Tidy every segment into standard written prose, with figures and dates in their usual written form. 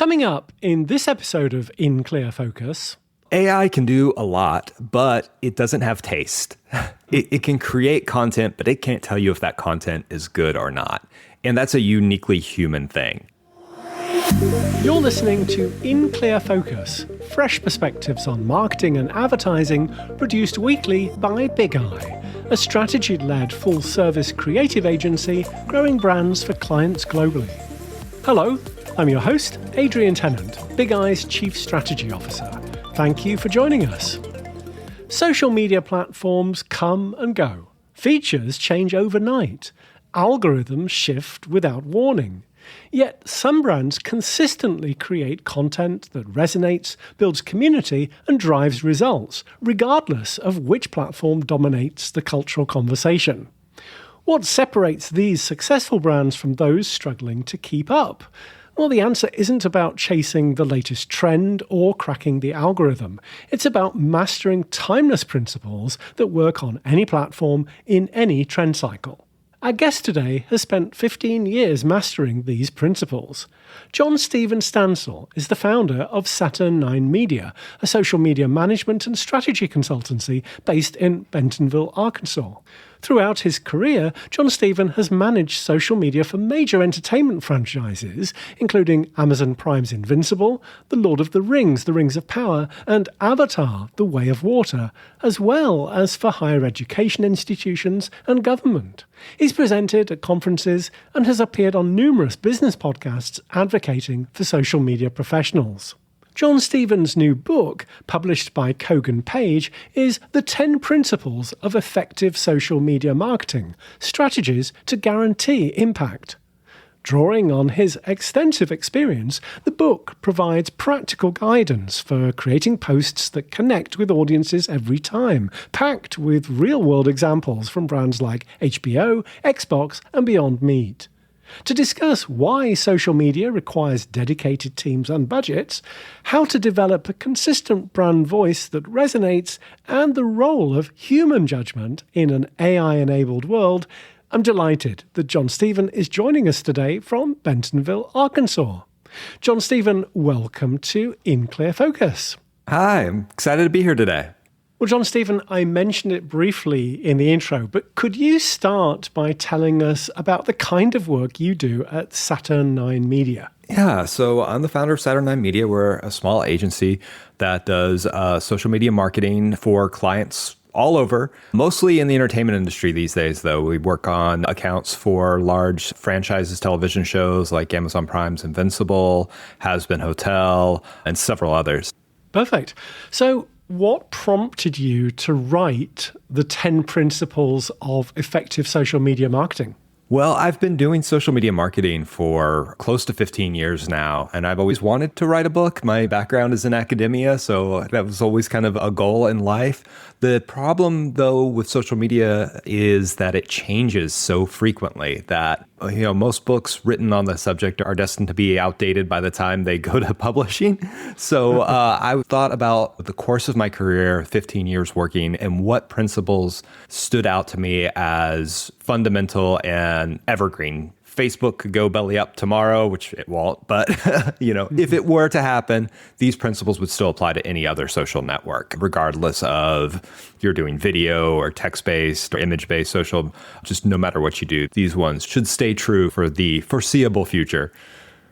Coming up in this episode of In Clear Focus... AI can do a lot, but it doesn't have taste. It can create content, but it can't tell you if that content is good or not. And that's a uniquely human thing. You're listening to In Clear Focus, fresh perspectives on marketing and advertising, produced weekly by Big Eye, a strategy-led full-service creative agency growing brands for clients globally. Hello, I'm your host, Adrian Tennant, Big Eye's Chief Strategy Officer. Thank you for joining us. Social media platforms come and go. Features change overnight. Algorithms shift without warning. Yet some brands consistently create content that resonates, builds community, and drives results, regardless of which platform dominates the cultural conversation. What separates these successful brands from those struggling to keep up? Well, the answer isn't about chasing the latest trend or cracking the algorithm. It's about mastering timeless principles that work on any platform in any trend cycle. Our guest today has spent 15 years mastering these principles. Jon-Stephen Stansel is the founder of Saturn 9 Media, a social media management and strategy consultancy based in Bentonville, Arkansas. Throughout his career, Jon-Stephen has managed social media for major entertainment franchises, including Amazon Prime's Invincible, The Lord of the Rings of Power, and Avatar, The Way of Water, as well as for higher education institutions and government. He's presented at conferences and has appeared on numerous business podcasts advocating for social media professionals. Jon-Stephen's new book, published by Kogan Page, is The 10 Principles of Effective Social Media Marketing, Strategies to Guarantee Impact. Drawing on his extensive experience, the book provides practical guidance for creating posts that connect with audiences every time, packed with real-world examples from brands like HBO, Xbox, and Beyond Meat. To discuss why social media requires dedicated teams and budgets, how to develop a consistent brand voice that resonates, and the role of human judgment in an AI-enabled world, I'm delighted that Jon-Stephen is joining us today from Bentonville, Arkansas. Jon-Stephen, welcome to In Clear Focus. Hi, I'm excited to be here today. Well, Jon-Stephen, I mentioned it briefly in the intro, but could you start by telling us about the kind of work you do at Saturn 9 Media? Yeah, so I'm the founder of Saturn 9 Media. We're a small agency that does social media marketing for clients all over, mostly in the entertainment industry these days, though. We work on accounts for large franchises, television shows like Amazon Prime's Invincible, Has Been Hotel, and several others. Perfect. So what prompted you to write the 10 Principles of Effective Social Media Marketing? Well, I've been doing social media marketing for close to 15 years now, and I've always wanted to write a book. My background is in academia, so that was always kind of a goal in life. The problem, though, with social media is that it changes so frequently that, most books written on the subject are destined to be outdated by the time they go to publishing. So I thought about the course of my career, 15 years working, and what principles stood out to me as fundamental and evergreen. Facebook could go belly up tomorrow, which it won't, but if it were to happen, these principles would still apply to any other social network, regardless of if you're doing video or text-based or image-based social. Just no matter what you do, these ones should stay true for the foreseeable future.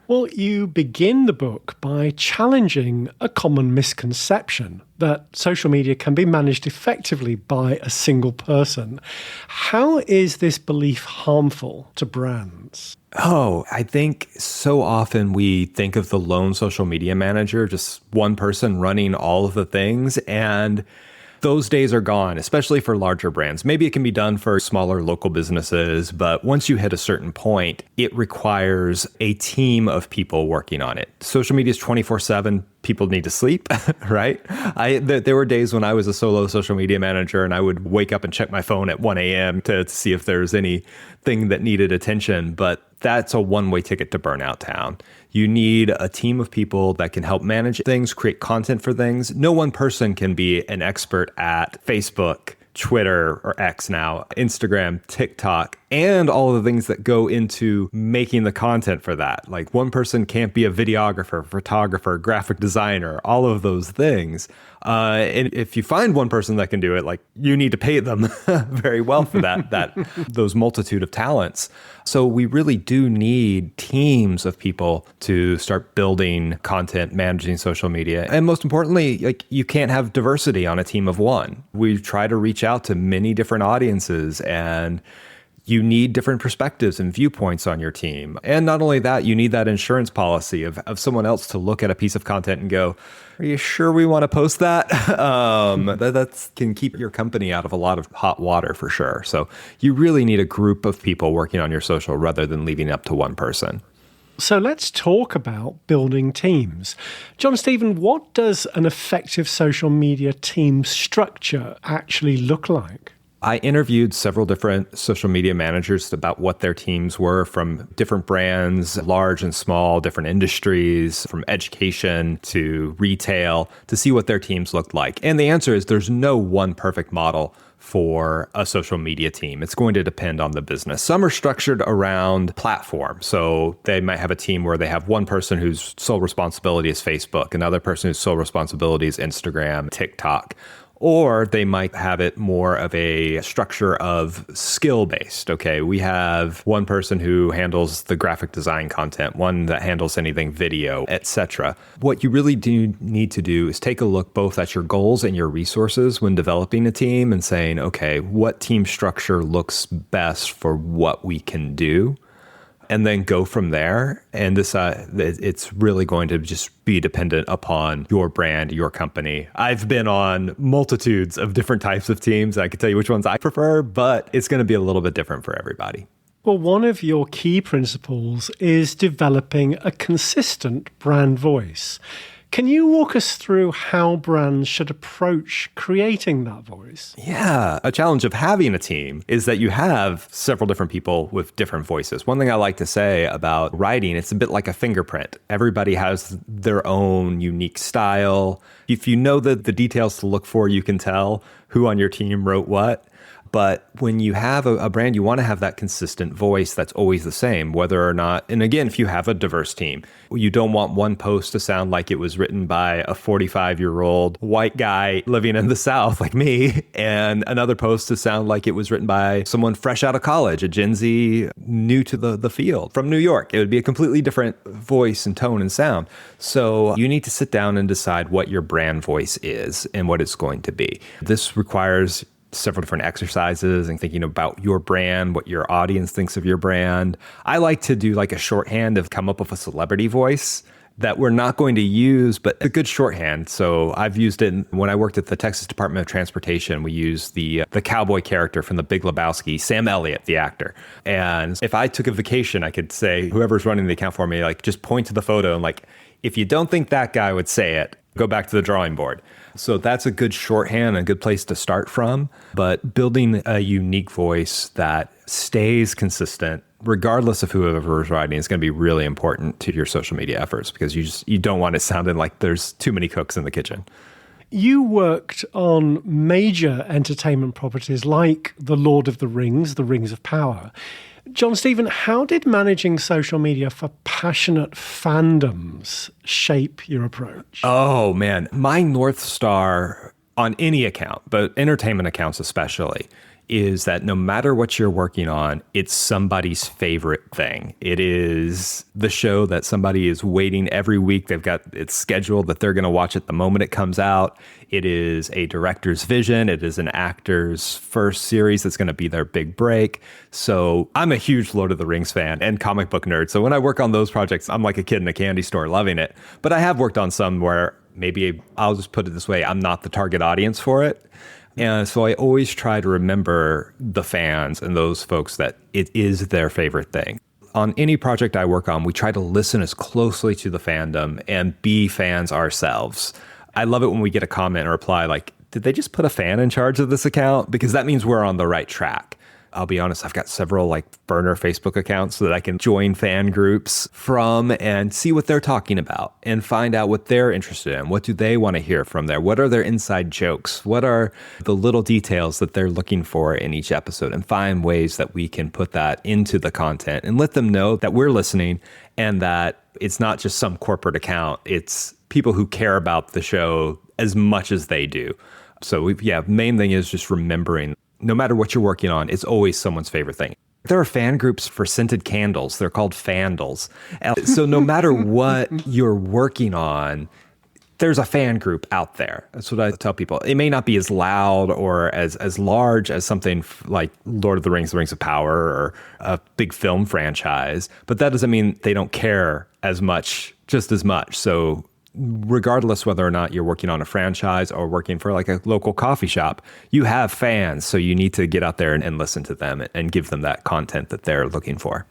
Well, you begin the book by challenging a common misconception that social media can be managed effectively by a single person. How is this belief harmful to brands? Oh, I think so often we think of the lone social media manager, just one person running all of the things, and those days are gone, especially for larger brands. Maybe it can be done for smaller local businesses, but once you hit a certain point, it requires a team of people working on it. Social media is 24/7. People need to sleep, right? There were days when I was a solo social media manager and I would wake up and check my phone at 1 a.m. to see if there's anything that needed attention, but that's a one-way ticket to burnout town. You need a team of people that can help manage things, create content for things. No one person can be an expert at Facebook, Twitter, or X now, Instagram, TikTok, and all of the things that go into making the content for that. Like one person can't be a videographer, photographer, graphic designer, all of those things. And if you find one person that can do it, like you need to pay them very well for that those multitude of talents. So we really do need teams of people to start building content, managing social media. And most importantly, like you can't have diversity on a team of one. We try to reach out to many different audiences, and you need different perspectives and viewpoints on your team. And not only that, you need that insurance policy of someone else to look at a piece of content and go, are you sure we want to post that? That can keep your company out of a lot of hot water for sure. So you really need a group of people working on your social rather than leaving it up to one person. So let's talk about building teams. Jon-Stephen, what does an effective social media team structure actually look like? I interviewed several different social media managers about what their teams were from different brands, large and small, different industries, from education to retail, to see what their teams looked like. And the answer is there's no one perfect model for a social media team. It's going to depend on the business. Some are structured around platform. So they might have a team where they have one person whose sole responsibility is Facebook, another person whose sole responsibility is Instagram, TikTok. Or they might have it more of a structure of skill-based. Okay, we have one person who handles the graphic design content, one that handles anything video, etc. What you really do need to do is take a look both at your goals and your resources when developing a team and saying, okay, what team structure looks best for what we can do? And then go from there. And this, it's really going to just be dependent upon your brand, your company. I've been on multitudes of different types of teams. I can tell you which ones I prefer, but it's going to be a little bit different for everybody. Well, one of your key principles is developing a consistent brand voice. Can you walk us through how brands should approach creating that voice? Yeah. A challenge of having a team is that you have several different people with different voices. One thing I like to say about writing, it's a bit like a fingerprint. Everybody has their own unique style. If you know the details to look for, you can tell who on your team wrote what. But when you have a brand, you want to have that consistent voice that's always the same, whether or not, and again, if you have a diverse team, you don't want one post to sound like it was written by a 45-year-old white guy living in the South like me, and another post to sound like it was written by someone fresh out of college, a Gen Z new to the field from New York. It would be a completely different voice and tone and sound. So you need to sit down and decide what your brand voice is and what it's going to be. This requires several different exercises and thinking about your brand, what your audience thinks of your brand. I like to do like a shorthand of come up with a celebrity voice that we're not going to use, but a good shorthand. So I've used it when I worked at the Texas Department of Transportation. We used the cowboy character from The Big Lebowski, Sam Elliott, the actor. And if I took a vacation, I could say, whoever's running the account for me, like just point to the photo and like, if you don't think that guy would say it, go back to the drawing board. So that's a good shorthand, a good place to start from. But building a unique voice that stays consistent, regardless of whoever is writing, is going to be really important to your social media efforts because you don't want it sounding like there's too many cooks in the kitchen. You worked on major entertainment properties like The Lord of the Rings of Power. Jon-Stephen, how did managing social media for passionate fandoms shape your approach? Oh, man. My North Star on any account, but entertainment accounts especially, is that no matter what you're working on, it's somebody's favorite thing. It is the show that somebody is waiting every week. They've got it scheduled that they're going to watch it the moment it comes out. It is a director's vision. It is an actor's first series that's going to be their big break. So I'm a huge Lord of the Rings fan and comic book nerd. So when I work on those projects, I'm like a kid in a candy store loving it. But I have worked on some where maybe I'll just put it this way, I'm not the target audience for it. And so I always try to remember the fans and those folks that it is their favorite thing. On any project I work on, we try to listen as closely to the fandom and be fans ourselves. I love it when we get a comment or reply like, did they just put a fan in charge of this account? Because that means we're on the right track. I'll be honest, I've got several like burner Facebook accounts so that I can join fan groups from and see what they're talking about and find out what they're interested in. What do they want to hear from there? What are their inside jokes? What are the little details that they're looking for in each episode, and find ways that we can put that into the content and let them know that we're listening and that it's not just some corporate account. It's people who care about the show as much as they do. So main thing is just remembering, no matter what you're working on, it's always someone's favorite thing. There are fan groups for scented candles. They're called fandles. So no matter what you're working on, there's a fan group out there. That's what I tell people. It may not be as loud or as large as something like Lord of the Rings, The Rings of Power, or a big film franchise, but that doesn't mean they don't care just as much. So regardless whether or not you're working on a franchise or working for like a local coffee shop, you have fans. So you need to get out there and listen to them and give them that content that they're looking for.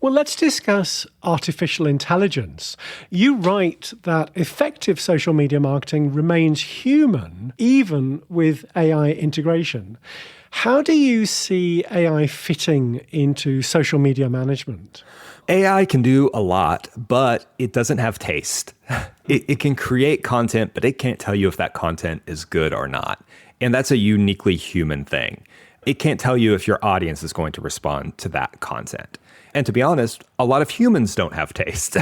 Well, let's discuss artificial intelligence. You write that effective social media marketing remains human, even with AI integration. How do you see AI fitting into social media management? AI can do a lot, but it doesn't have taste. It can create content, but it can't tell you if that content is good or not. And that's a uniquely human thing. It can't tell you if your audience is going to respond to that content. And to be honest, a lot of humans don't have taste.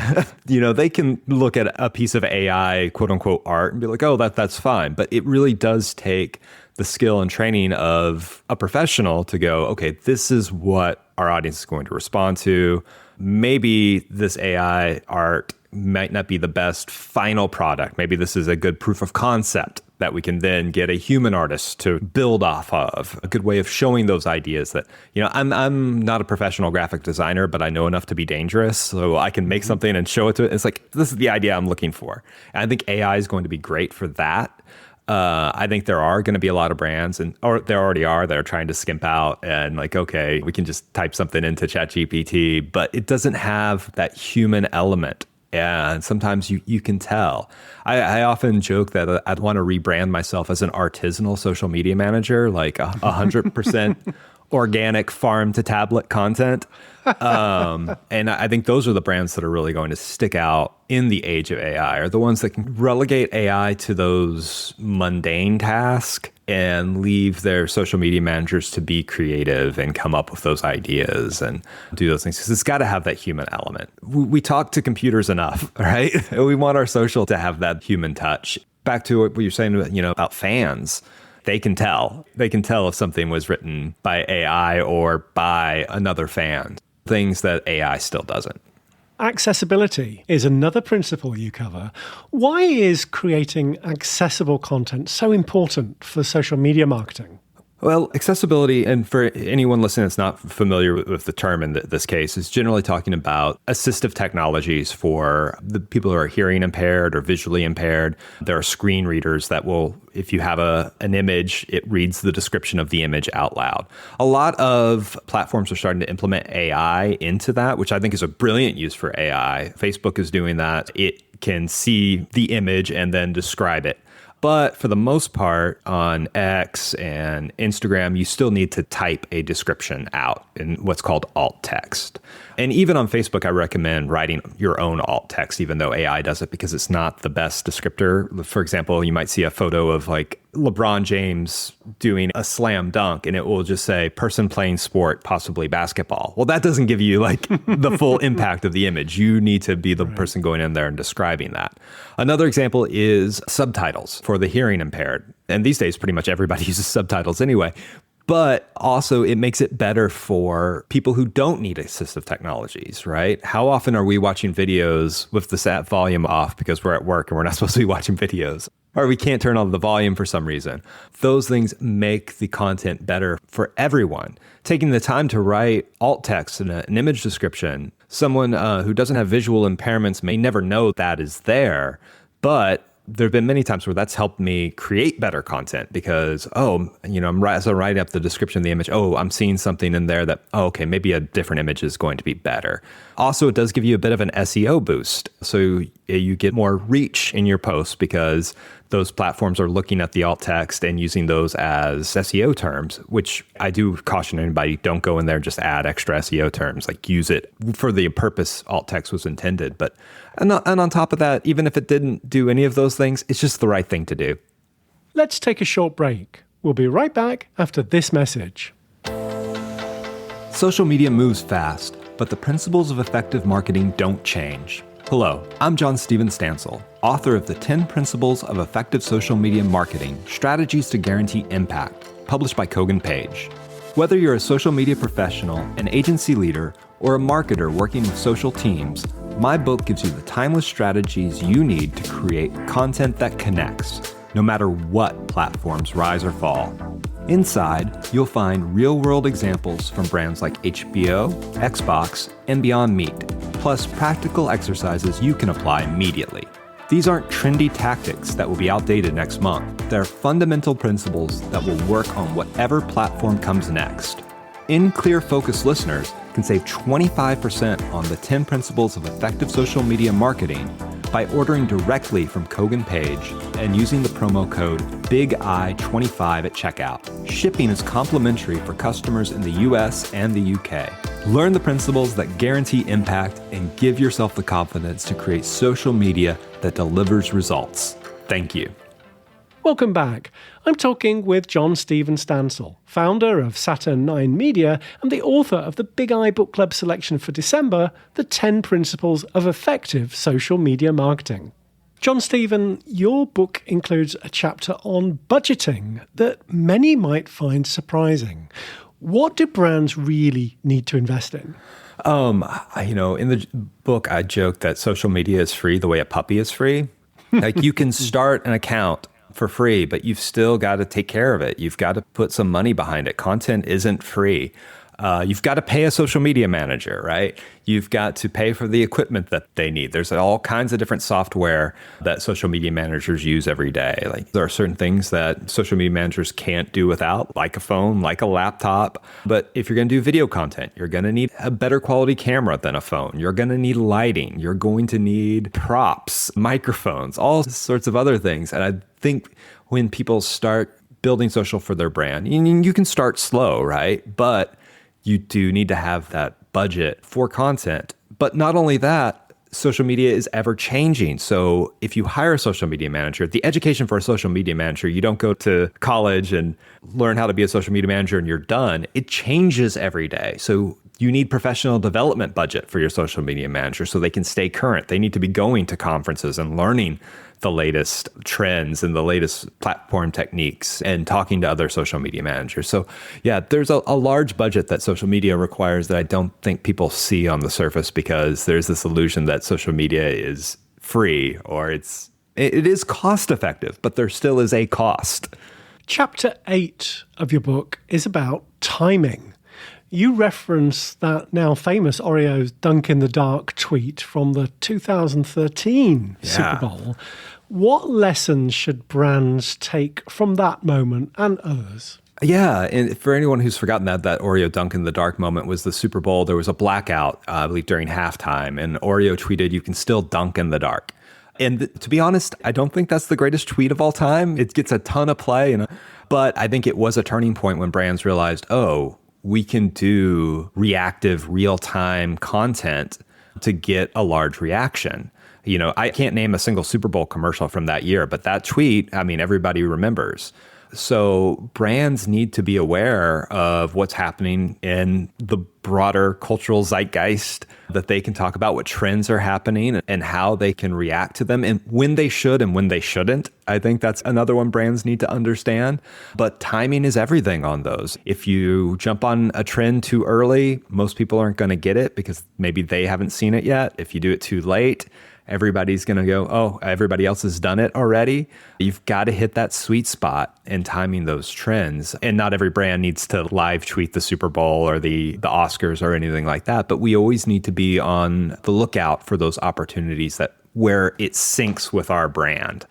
They can look at a piece of AI, quote unquote, art and be like, oh, that's fine. But it really does take the skill and training of a professional to go, okay, this is what our audience is going to respond to. Maybe this AI art might not be the best final product. Maybe this is a good proof of concept that we can then get a human artist to build off of. A good way of showing those ideas that, I'm not a professional graphic designer, but I know enough to be dangerous. So I can make something and show it to it. It's like, this is the idea I'm looking for. And I think AI is going to be great for that. I think there are going to be a lot of brands, or there already are, that are trying to skimp out and like, okay, we can just type something into ChatGPT, but it doesn't have that human element. And sometimes you can tell. I often joke that I'd want to rebrand myself as an artisanal social media manager, like 100% organic farm to tablet content. And I think those are the brands that are really going to stick out in the age of AI, are the ones that can relegate AI to those mundane tasks and leave their social media managers to be creative and come up with those ideas and do those things. Because it's got to have that human element. We talk to computers enough, right? We want our social to have that human touch. Back to what you're saying, about fans. They can tell. They can tell if something was written by AI or by another fan. Things that AI still doesn't. Accessibility is another principle you cover. Why is creating accessible content so important for social media marketing? Well, accessibility, and for anyone listening that's not familiar with the term in this case, is generally talking about assistive technologies for the people who are hearing impaired or visually impaired. There are screen readers that will, if you have an image, it reads the description of the image out loud. A lot of platforms are starting to implement AI into that, which I think is a brilliant use for AI. Facebook is doing that. It can see the image and then describe it. But for the most part, on X and Instagram, you still need to type a description out in what's called alt text. And even on Facebook, I recommend writing your own alt text, even though AI does it, because it's not the best descriptor. For example, you might see a photo of like LeBron James doing a slam dunk, and it will just say person playing sport, possibly basketball. Well, that doesn't give you like the full impact of the image. You need to be the person going in there and describing that. Another example is subtitles for the hearing impaired. And these days, pretty much everybody uses subtitles anyway. But also it makes it better for people who don't need assistive technologies, right? How often are we watching videos with the sat volume off because we're at work and we're not supposed to be watching videos? Or we can't turn on the volume for some reason. Those things make the content better for everyone. Taking the time to write alt text and an image description, someone who doesn't have visual impairments may never know that is there, but there have been many times where that's helped me create better content because, as I write up the description of the image, I'm seeing something in there that, okay, maybe a different image is going to be better. Also, it does give you a bit of an SEO boost. So you get more reach in your posts because those platforms are looking at the alt text and using those as SEO terms, which I do caution anybody, don't go in there and just add extra SEO terms, like use it for the purpose alt text was intended. And on top of that, even if it didn't do any of those things, it's just the right thing to do. Let's take a short break. We'll be right back after this message. Social media moves fast, but the principles of effective marketing don't change. Hello, I'm Jon-Stephen Stansel, author of the 10 Principles of Effective Social Media Marketing, Strategies to Guarantee Impact, published by Kogan Page. Whether you're a social media professional, an agency leader, or a marketer working with social teams, my book gives you the timeless strategies you need to create content that connects, no matter what platforms rise or fall. Inside, you'll find real-world examples from brands like HBO, Xbox, and Beyond Meat, plus practical exercises you can apply immediately. These aren't trendy tactics that will be outdated next month. They're fundamental principles that will work on whatever platform comes next. In Clear Focus listeners can save 25% on the 10 Principles of Effective Social Media Marketing by ordering directly from Kogan Page and using the promo code BIGI25 at checkout. Shipping is complimentary for customers in the US and the UK. Learn the principles that guarantee impact and give yourself the confidence to create social media that delivers results. Thank you. Welcome back. I'm talking with Jon-Stephen Stansel, founder of Saturn IX Media and the author of the Big Eye Book Club selection for December, The 10 Principles of Effective Social Media Marketing. Jon-Stephen, your book includes a chapter on budgeting that many might find surprising. What do brands really need to invest in? In the book, I joke that social media is free the way a puppy is free. Like you can start an account for free, but you've still got to take care of it. You've got to put some money behind it. Content isn't free. You've got to pay a social media manager, right? You've got to pay for the equipment that they need. There's all kinds of different software that social media managers use every day. Like there are certain things that social media managers can't do without, like a phone, like a laptop. But if you're going to do video content, you're going to need a better quality camera than a phone. You're going to need lighting. You're going to need props, microphones, all sorts of other things. And I think when people start building social for their brand, you can start slow, right? But you do need to have that budget for content. But not only that, social media is ever changing. So if you hire a social media manager, the education for a social media manager, you don't go to college and learn how to be a social media manager and you're done. It changes every day. So you need professional development budget for your social media manager so they can stay current. They need to be going to conferences and learning the latest trends and the latest platform techniques and talking to other social media managers. So yeah, there's a large budget that social media requires that I don't think people see on the surface because there's this illusion that social media is free or it is cost effective, but there still is a cost. Chapter 8 of your book is about timing. You reference that now famous Oreo's Dunk in the Dark tweet from the 2013 Super Bowl. What lessons should brands take from that moment and others? Yeah, and for anyone who's forgotten that Oreo Dunk in the Dark moment was the Super Bowl. There was a blackout, I believe, during halftime, and Oreo tweeted, "You can still dunk in the dark." And to be honest, I don't think that's the greatest tweet of all time. It gets a ton of play, but I think it was a turning point when brands realized, we can do reactive, real-time content to get a large reaction. I can't name a single Super Bowl commercial from that year, but that tweet, everybody remembers. So brands need to be aware of what's happening in the broader cultural zeitgeist, that they can talk about what trends are happening and how they can react to them and when they should and when they shouldn't. I think that's another one brands need to understand. But timing is everything on those. If you jump on a trend too early, most people aren't going to get it because maybe they haven't seen it yet. If you do it too late, everybody's going to go, everybody else has done it already. You've got to hit that sweet spot in timing those trends. And not every brand needs to live tweet the Super Bowl or the Oscars or anything like that. But we always need to be on the lookout for those opportunities where it syncs with our brand.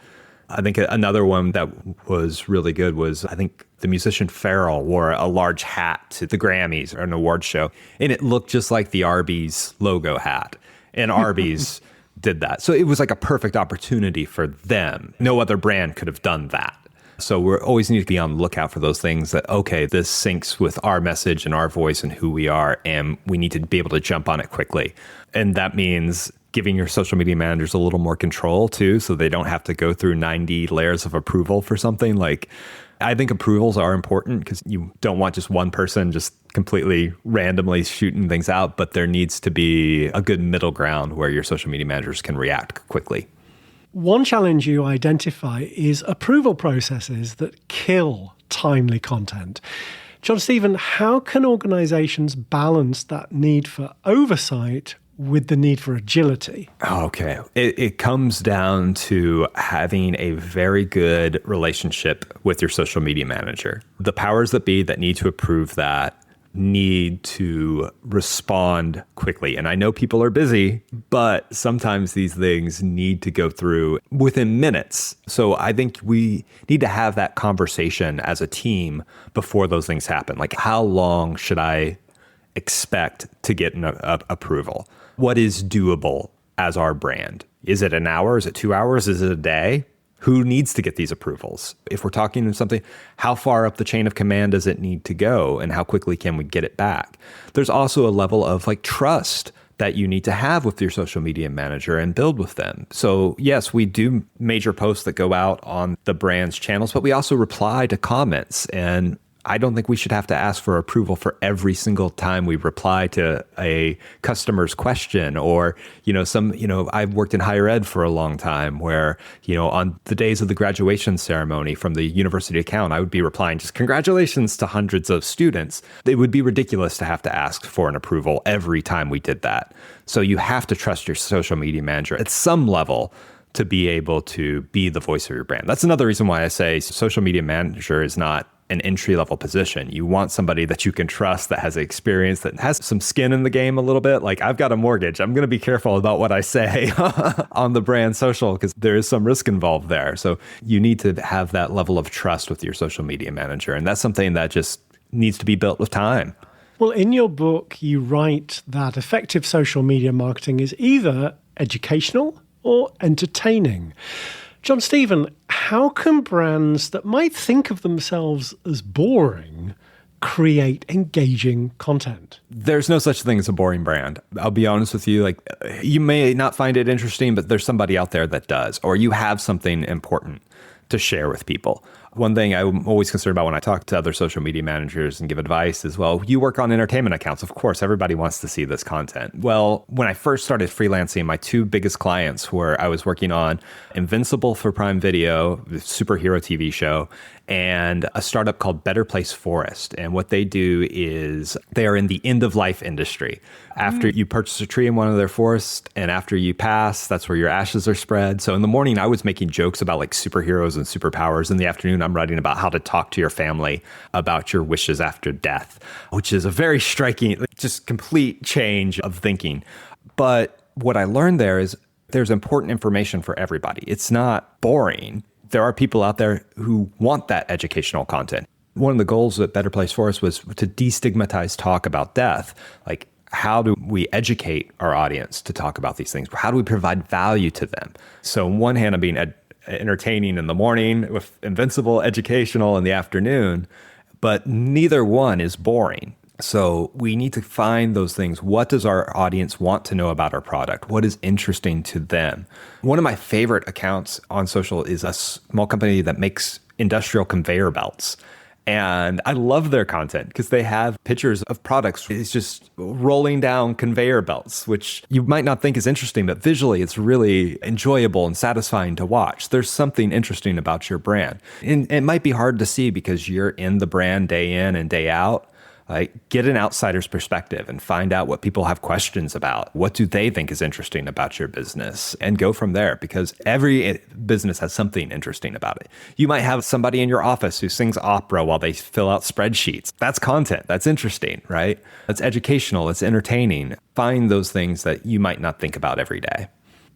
I think another one that was really good was, I think the musician Pharrell wore a large hat to the Grammys or an award show, and it looked just like the Arby's logo hat. And Arby's did that. So it was like a perfect opportunity for them. No other brand could have done that. So we always need to be on the lookout for those things that, okay, this syncs with our message and our voice and who we are, and we need to be able to jump on it quickly. And that means giving your social media managers a little more control too, so they don't have to go through 90 layers of approval for something. Like, I think approvals are important because you don't want just one person just completely randomly shooting things out, but there needs to be a good middle ground where your social media managers can react quickly. One challenge you identify is approval processes that kill timely content. Jon-Stephen, how can organizations balance that need for oversight with the need for agility? Okay. It comes down to having a very good relationship with your social media manager. The powers that be that need to approve that need to respond quickly. And I know people are busy, but sometimes these things need to go through within minutes. So I think we need to have that conversation as a team before those things happen. Like, how long should I expect to get an approval? What is doable as our brand? Is it an hour? Is it 2 hours? Is it a day? Who needs to get these approvals? If we're talking something, how far up the chain of command does it need to go, and how quickly can we get it back? There's also a level of like trust that you need to have with your social media manager and build with them. So yes, we do major posts that go out on the brand's channels, but we also reply to comments. And I don't think we should have to ask for approval for every single time we reply to a customer's question or, I've worked in higher ed for a long time where, on the days of the graduation ceremony from the university account, I would be replying just congratulations to hundreds of students. It would be ridiculous to have to ask for an approval every time we did that. So you have to trust your social media manager at some level to be able to be the voice of your brand. That's another reason why I say social media manager is not an entry-level position. You want somebody that you can trust, that has experience, that has some skin in the game a little bit. Like, I've got a mortgage. I'm going to be careful about what I say on the brand social because there is some risk involved there. So you need to have that level of trust with your social media manager. And that's something that just needs to be built with time. Well, in your book, you write that effective social media marketing is either educational or entertaining. Jon-Stephen, how can brands that might think of themselves as boring create engaging content? There's no such thing as a boring brand. I'll be honest with you. Like, you may not find it interesting, but there's somebody out there that does, or you have something important to share with people. One thing I'm always concerned about when I talk to other social media managers and give advice is, well, you work on entertainment accounts. Of course, everybody wants to see this content. Well, when I first started freelancing, my two biggest clients were I was working on Invincible for Prime Video, the superhero TV show, and a startup called Better Place Forest. And what they do is they are in the end-of-life industry. After you purchase a tree in one of their forests and after you pass, that's where your ashes are spread. So in the morning, I was making jokes about like superheroes and superpowers. In the afternoon, I'm writing about how to talk to your family about your wishes after death, which is a very striking, just complete change of thinking. But what I learned there is there's important information for everybody. It's not boring. There are people out there who want that educational content. One of the goals at Better Place Forest was to destigmatize talk about death. Like, how do we educate our audience to talk about these things? How do we provide value to them? So on one hand, I'm being entertaining in the morning with Invincible, educational in the afternoon, but neither one is boring. So we need to find those things. What does our audience want to know about our product? What is interesting to them? One of my favorite accounts on social is a small company that makes industrial conveyor belts. And I love their content because they have pictures of products. It's just rolling down conveyor belts, which you might not think is interesting, but visually it's really enjoyable and satisfying to watch. There's something interesting about your brand. And it might be hard to see because you're in the brand day in and day out. Like, get an outsider's perspective and find out what people have questions about. What do they think is interesting about your business? And go from there, because every business has something interesting about it. You might have somebody in your office who sings opera while they fill out spreadsheets. That's content. That's interesting, right? That's educational. It's entertaining. Find those things that you might not think about every day.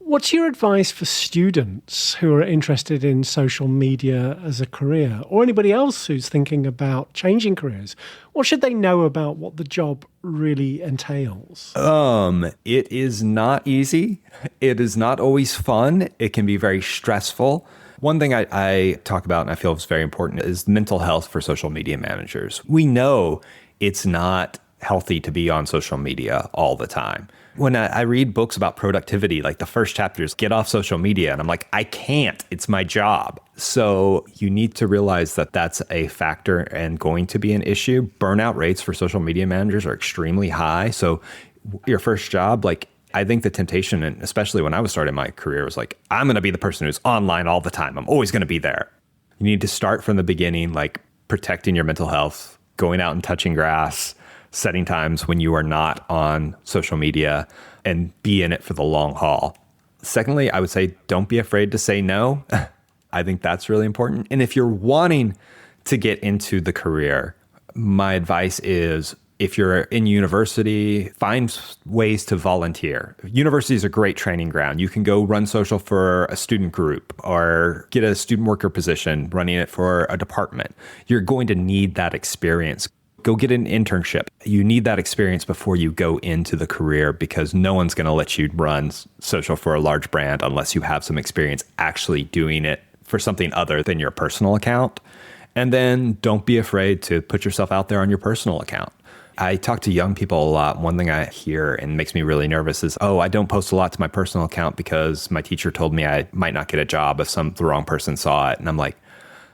What's your advice for students who are interested in social media as a career, or anybody else who's thinking about changing careers? What should they know about what the job really entails? It is not easy. It is not always fun. It can be very stressful. One thing I talk about and I feel is very important is mental health for social media managers. We know it's not healthy to be on social media all the time. When I read books about productivity, like the first chapter is get off social media. And I'm like, I can't. It's my job. So you need to realize that that's a factor and going to be an issue. Burnout rates for social media managers are extremely high. So your first job, like I think the temptation, and especially when I was starting my career, was like, I'm going to be the person who's online all the time. I'm always going to be there. You need to start from the beginning, like protecting your mental health, going out and touching grass, setting times when you are not on social media, and be in it for the long haul. Secondly, I would say don't be afraid to say no. I think that's really important. And if you're wanting to get into the career, my advice is if you're in university, find ways to volunteer. University is a great training ground. You can go run social for a student group or get a student worker position running it for a department. You're going to need that experience. Go get an internship. You need that experience before you go into the career because no one's going to let you run social for a large brand unless you have some experience actually doing it for something other than your personal account. And then don't be afraid to put yourself out there on your personal account. I talk to young people a lot. One thing I hear and makes me really nervous is, I don't post a lot to my personal account because my teacher told me I might not get a job if the wrong person saw it. And I'm like,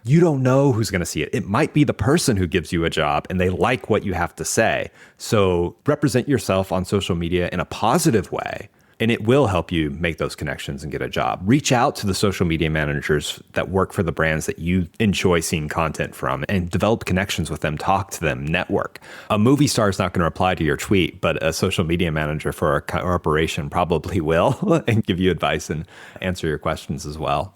you don't know who's going to see it. It might be the person who gives you a job and they like what you have to say. So represent yourself on social media in a positive way, and it will help you make those connections and get a job. Reach out to the social media managers that work for the brands that you enjoy seeing content from and develop connections with them, talk to them, network. A movie star is not going to reply to your tweet, but a social media manager for a corporation probably will and give you advice and answer your questions as well.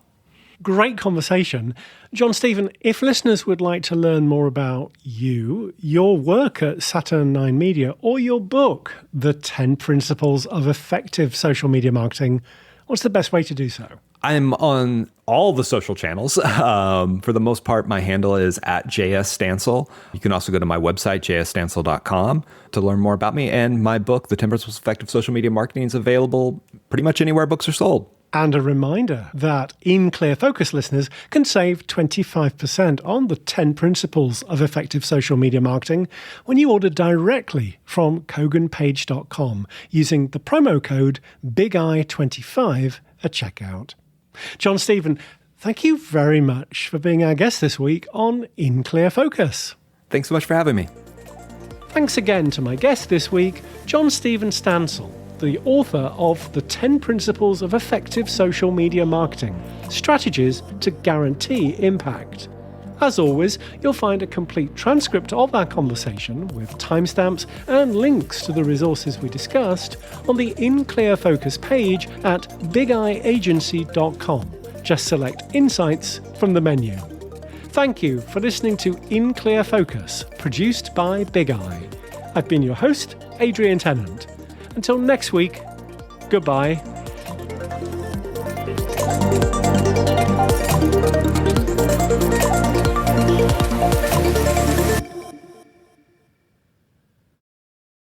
Great conversation. Jon-Stephen, if listeners would like to learn more about you, your work at Saturn 9 Media, or your book, The 10 Principles of Effective Social Media Marketing, what's the best way to do so? I'm on all the social channels. For the most part, my handle is at JSStansel. You can also go to my website, jsstansel.com, to learn more about me. And my book, The 10 Principles of Effective Social Media Marketing, is available pretty much anywhere books are sold. And a reminder that In Clear Focus listeners can save 25% on the 10 principles of effective social media marketing when you order directly from koganpage.com using the promo code BIGEYE25 at checkout. Jon-Stephen, thank you very much for being our guest this week on In Clear Focus. Thanks so much for having me. Thanks again to my guest this week, Jon-Stephen Stansel, the author of The 10 Principles of Effective Social Media Marketing, Strategies to Guarantee Impact. As always, you'll find a complete transcript of our conversation with timestamps and links to the resources we discussed on the In Clear Focus page at bigeyeagency.com. Just select Insights from the menu. Thank you for listening to In Clear Focus, produced by Big Eye. I've been your host, Adrian Tennant. Until next week, goodbye.